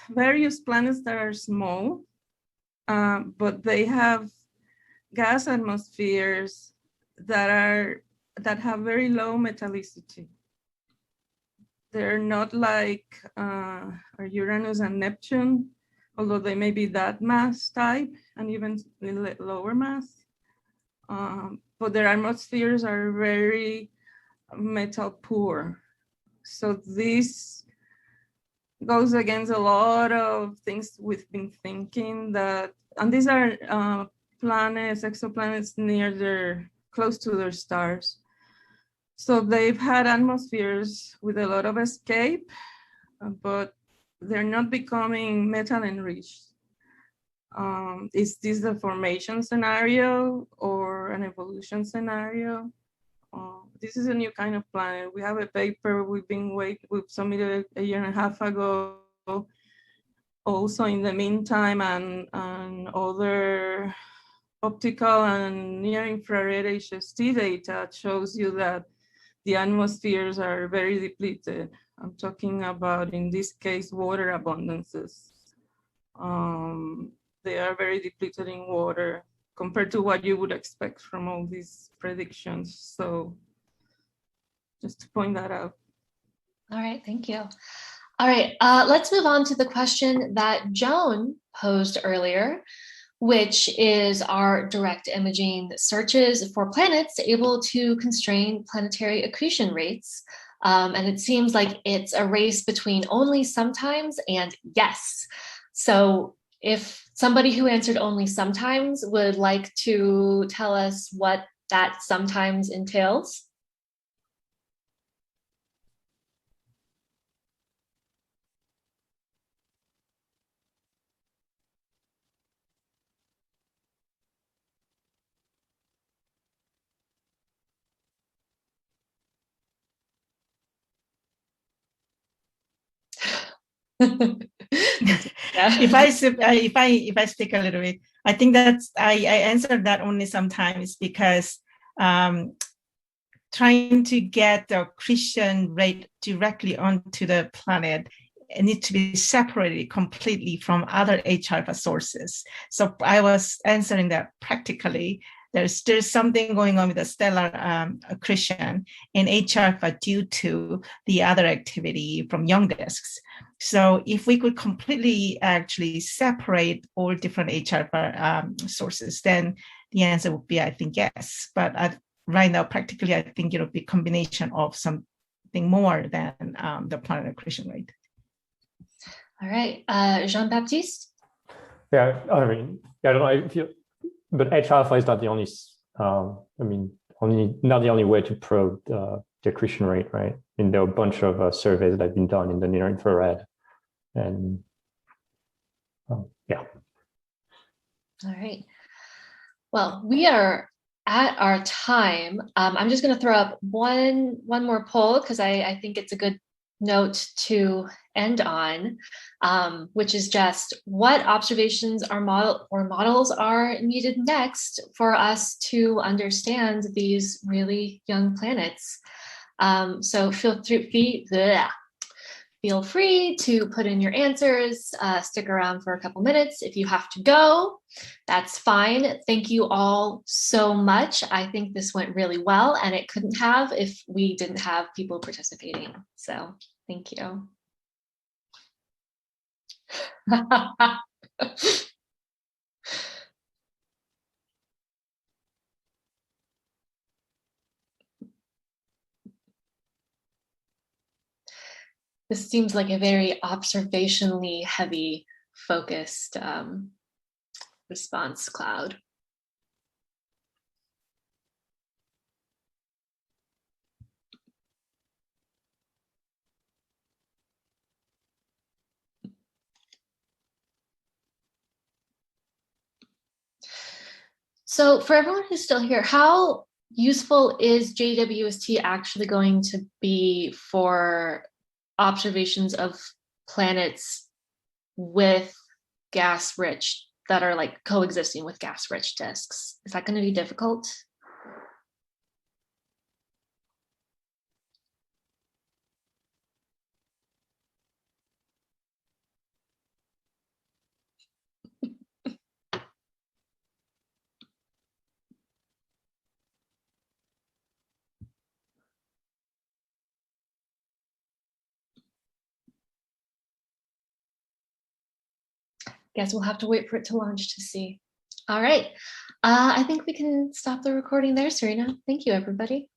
various planets that are small, but they have gas atmospheres that have very low metallicity. They're not like Uranus and Neptune, although they may be that mass type and even lower mass. But their atmospheres are very metal poor. So this goes against a lot of things we've been thinking that, and these are planets, exoplanets close to their stars. So they've had atmospheres with a lot of escape, but they're not becoming metal enriched. Is this a formation scenario or an evolution scenario? This is a new kind of planet. We have a paper we've submitted a year and a half ago. Also in the meantime, and other optical and near infrared HST data shows you that the atmospheres are very depleted. I'm talking about, in this case, water abundances. They are very depleted in water compared to what you would expect from all these predictions. So just to point that out. All right, thank you. All right, let's move on to the question that Joan posed earlier, which is, are direct imaging searches for planets able to constrain planetary accretion rates? And it seems like it's a race between only sometimes and yes. So if somebody who answered only sometimes would like to tell us what that sometimes entails. If I speak a little bit, I think that's I answered that only sometimes because trying to get the accretion rate directly onto the planet, it needs to be separated completely from other H-alpha sources. So I was answering that practically. There's something going on with the stellar accretion in H-alpha due to the other activity from young disks. So if we could completely actually separate all different H-alpha sources, then the answer would be, I think, yes. But right now, practically, I think it'll be a combination of something more than the planet accretion rate. All right, Jean-Baptiste? Yeah, I mean, I don't know if you, but H-alpha is not the only, not the only way to probe the accretion rate, right? And there are a bunch of surveys that have been done in the near infrared, and yeah. All right. Well, we are at our time. I'm just going to throw up one more poll because I think it's a good note to end on, which is just what observations or models are needed next for us to understand these really young planets. So feel feel free to put in your answers, stick around for a couple minutes. If you have to go, that's fine. Thank you all so much. I think this went really well, and it couldn't have if we didn't have people participating. So thank you. This seems like a very observationally heavy focused response cloud. So for everyone who's still here, how useful is JWST actually going to be for observations of planets with gas-rich, that are like coexisting with gas-rich disks? Is that going to be difficult? Guess we'll have to wait for it to launch to see. All right. I think we can stop the recording there, Serena. Thank you, everybody.